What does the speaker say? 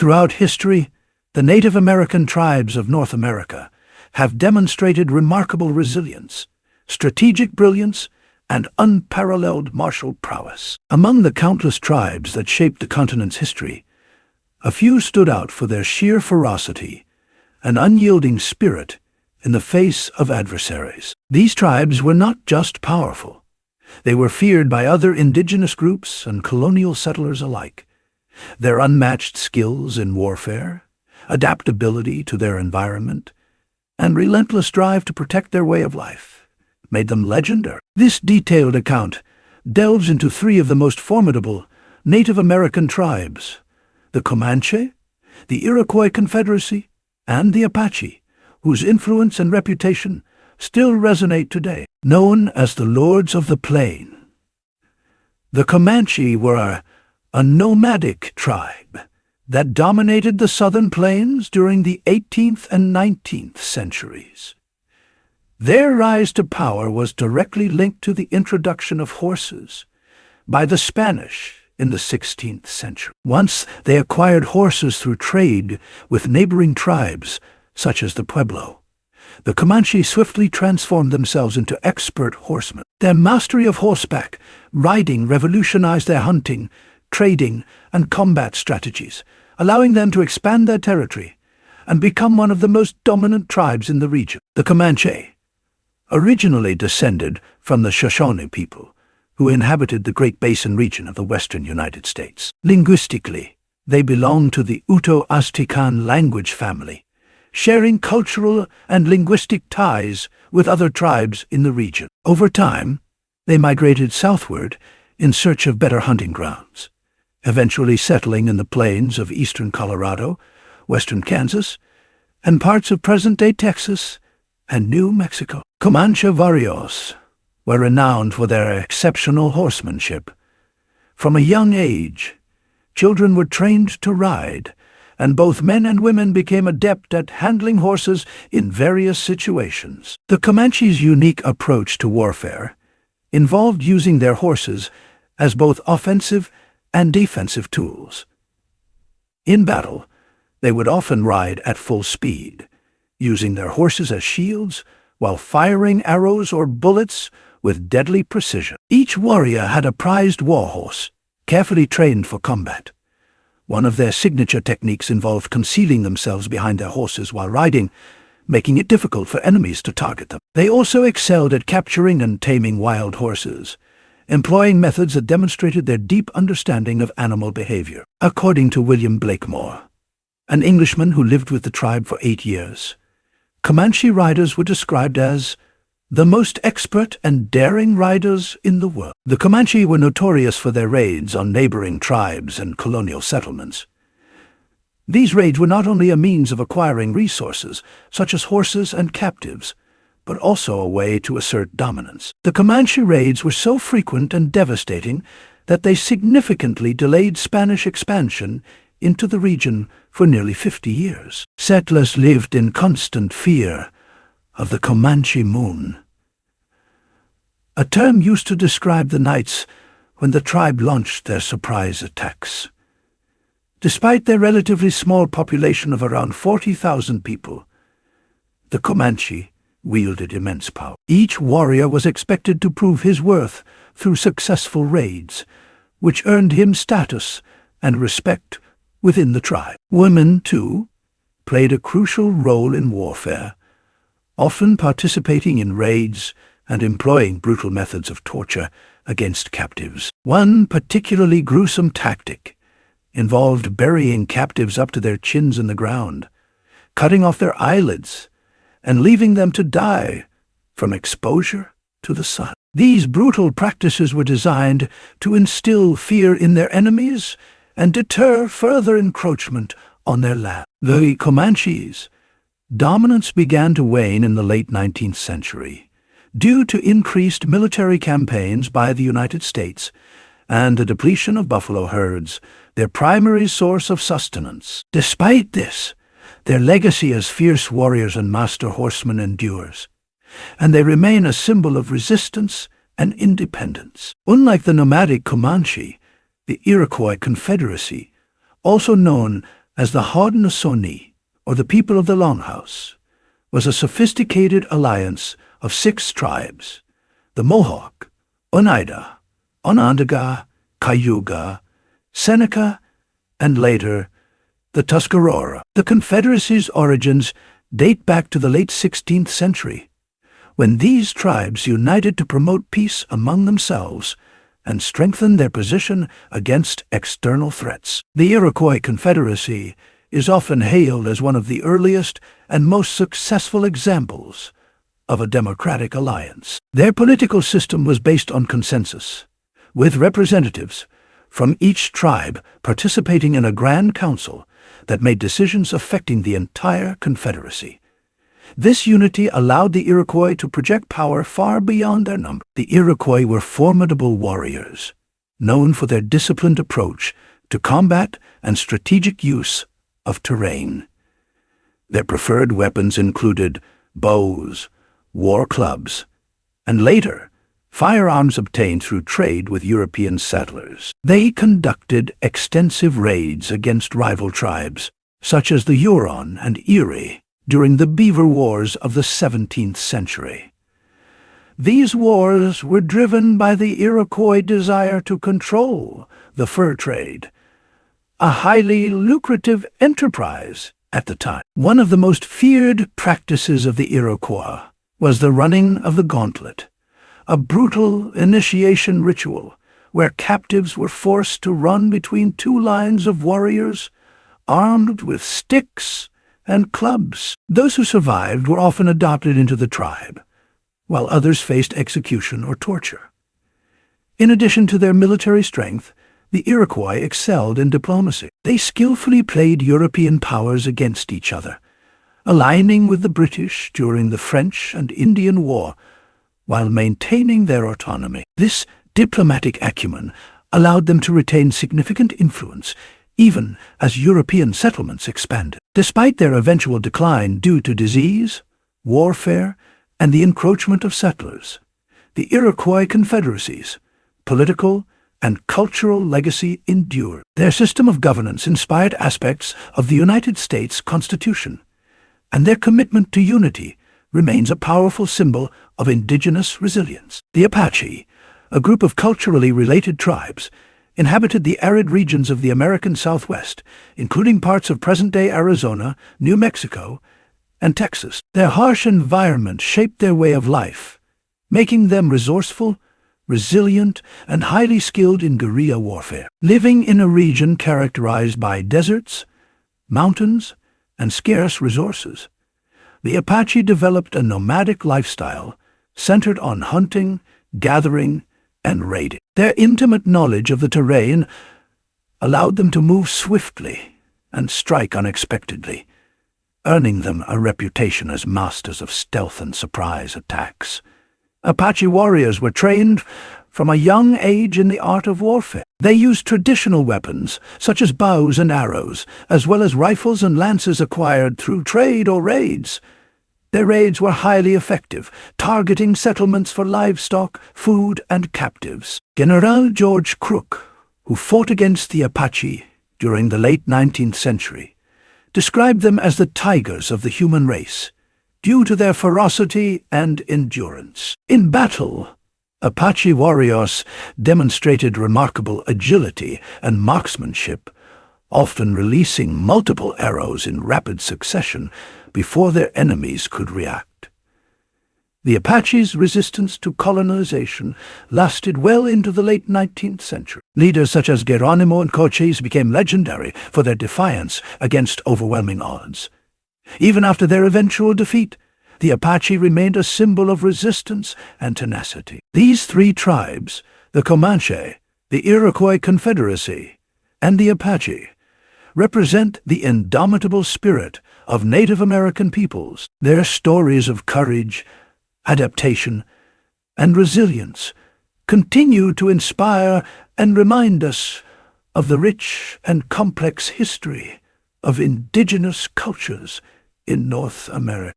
Throughout history, the Native American tribes of North America have demonstrated remarkable resilience, strategic brilliance, and unparalleled martial prowess. Among the countless tribes that shaped the continent's history, a few stood out for their sheer ferocity and unyielding spirit in the face of adversaries. These tribes were not just powerful. They were feared by other indigenous groups and colonial settlers alike. Their unmatched skills in warfare, adaptability to their environment, and relentless drive to protect their way of life made them legendary. This detailed account delves into three of the most formidable Native American tribes: the Comanche, the Iroquois Confederacy, and the Apache, whose influence and reputation still resonate today. Known as the Lords of the Plain, the Comanche were a nomadic tribe that dominated the southern plains during the 18th and 19th centuries. Their rise to power was directly linked to the introduction of horses by the Spanish in the 16th century. Once they acquired horses through trade with neighboring tribes, such as the Pueblo, the Comanche swiftly transformed themselves into expert horsemen. Their mastery of horseback riding revolutionized their hunting, trading, and combat strategies, allowing them to expand their territory and become one of the most dominant tribes in the region. The Comanche originally descended from the Shoshone people, who inhabited the Great Basin region of the western United States. Linguistically, they belong to the Uto-Aztecan language family, sharing cultural and linguistic ties with other tribes in the region. Over time, they migrated southward in search of better hunting grounds, eventually settling in the plains of eastern Colorado, western Kansas, and parts of present-day Texas and New Mexico. Comanche warriors were renowned for their exceptional horsemanship. From a young age, children were trained to ride, and both men and women became adept at handling horses in various situations. The Comanche's unique approach to warfare involved using their horses as both offensive and defensive tools. In battle, they would often ride at full speed, using their horses as shields while firing arrows or bullets with deadly precision. Each warrior had a prized war horse, carefully trained for combat. One of their signature techniques involved concealing themselves behind their horses while riding, making it difficult for enemies to target them. They also excelled at capturing and taming wild horses, employing methods that demonstrated their deep understanding of animal behavior. According to William Blakemore, an Englishman who lived with the tribe for 8 years, Comanche riders were described as the most expert and daring riders in the world. The Comanche were notorious for their raids on neighboring tribes and colonial settlements. These raids were not only a means of acquiring resources, such as horses and captives, but also a way to assert dominance. The Comanche raids were so frequent and devastating that they significantly delayed Spanish expansion into the region for nearly 50 years. Settlers lived in constant fear of the Comanche moon, a term used to describe the nights when the tribe launched their surprise attacks. Despite their relatively small population of around 40,000 people, the Comanche wielded immense power. Each warrior was expected to prove his worth through successful raids, which earned him status and respect within the tribe. Women, too, played a crucial role in warfare, often participating in raids and employing brutal methods of torture against captives. One particularly gruesome tactic involved burying captives up to their chins in the ground, cutting off their eyelids, and leaving them to die from exposure to the sun. These brutal practices were designed to instill fear in their enemies and deter further encroachment on their land. The Comanches' dominance began to wane in the late 19th century due to increased military campaigns by the United States and the depletion of buffalo herds, their primary source of sustenance. Despite this, their legacy as fierce warriors and master horsemen endures, and they remain a symbol of resistance and independence. Unlike the nomadic Comanche, the Iroquois Confederacy, also known as the Haudenosaunee, or the people of the Longhouse, was a sophisticated alliance of 6 tribes: the Mohawk, Oneida, Onondaga, Cayuga, Seneca, and later, the Tuscarora. The Confederacy's origins date back to the late 16th century, when these tribes united to promote peace among themselves and strengthen their position against external threats. The Iroquois Confederacy is often hailed as one of the earliest and most successful examples of a democratic alliance. Their political system was based on consensus, with representatives from each tribe participating in a grand council that made decisions affecting the entire Confederacy. This unity allowed the Iroquois to project power far beyond their number. The Iroquois were formidable warriors, known for their disciplined approach to combat and strategic use of terrain. Their preferred weapons included bows, war clubs, and later, firearms obtained through trade with European settlers. They conducted extensive raids against rival tribes, such as the Huron and Erie, during the Beaver Wars of the 17th century. These wars were driven by the Iroquois' desire to control the fur trade, a highly lucrative enterprise at the time. One of the most feared practices of the Iroquois was the running of the gauntlet, a brutal initiation ritual where captives were forced to run between 2 lines of warriors armed with sticks and clubs. Those who survived were often adopted into the tribe, while others faced execution or torture. In addition to their military strength, the Iroquois excelled in diplomacy. They skillfully played European powers against each other, aligning with the British during the French and Indian War, while maintaining their autonomy. This diplomatic acumen allowed them to retain significant influence even as European settlements expanded. Despite their eventual decline due to disease, warfare, and the encroachment of settlers, the Iroquois Confederacy's political and cultural legacy endured. Their system of governance inspired aspects of the United States Constitution, and their commitment to unity remains a powerful symbol of indigenous resilience. The Apache, a group of culturally related tribes, inhabited the arid regions of the American Southwest, including parts of present-day Arizona, New Mexico, and Texas. Their harsh environment shaped their way of life, making them resourceful, resilient, and highly skilled in guerrilla warfare. Living in a region characterized by deserts, mountains, and scarce resources, the Apache developed a nomadic lifestyle centered on hunting, gathering, and raiding. Their intimate knowledge of the terrain allowed them to move swiftly and strike unexpectedly, earning them a reputation as masters of stealth and surprise attacks. Apache warriors were trained from a young age in the art of warfare. They used traditional weapons, such as bows and arrows, as well as rifles and lances acquired through trade or raids. Their raids were highly effective, targeting settlements for livestock, food, and captives. General George Crook, who fought against the Apache during the late 19th century, described them as the tigers of the human race, due to their ferocity and endurance. In battle, Apache warriors demonstrated remarkable agility and marksmanship, often releasing multiple arrows in rapid succession before their enemies could react. The Apache's resistance to colonization lasted well into the late 19th century. Leaders such as Geronimo and Cochise became legendary for their defiance against overwhelming odds. Even after their eventual defeat, the Apache remained a symbol of resistance and tenacity. These 3 tribes, the Comanche, the Iroquois Confederacy, and the Apache, represent the indomitable spirit of Native American peoples. Their stories of courage, adaptation, and resilience continue to inspire and remind us of the rich and complex history of indigenous cultures in North America.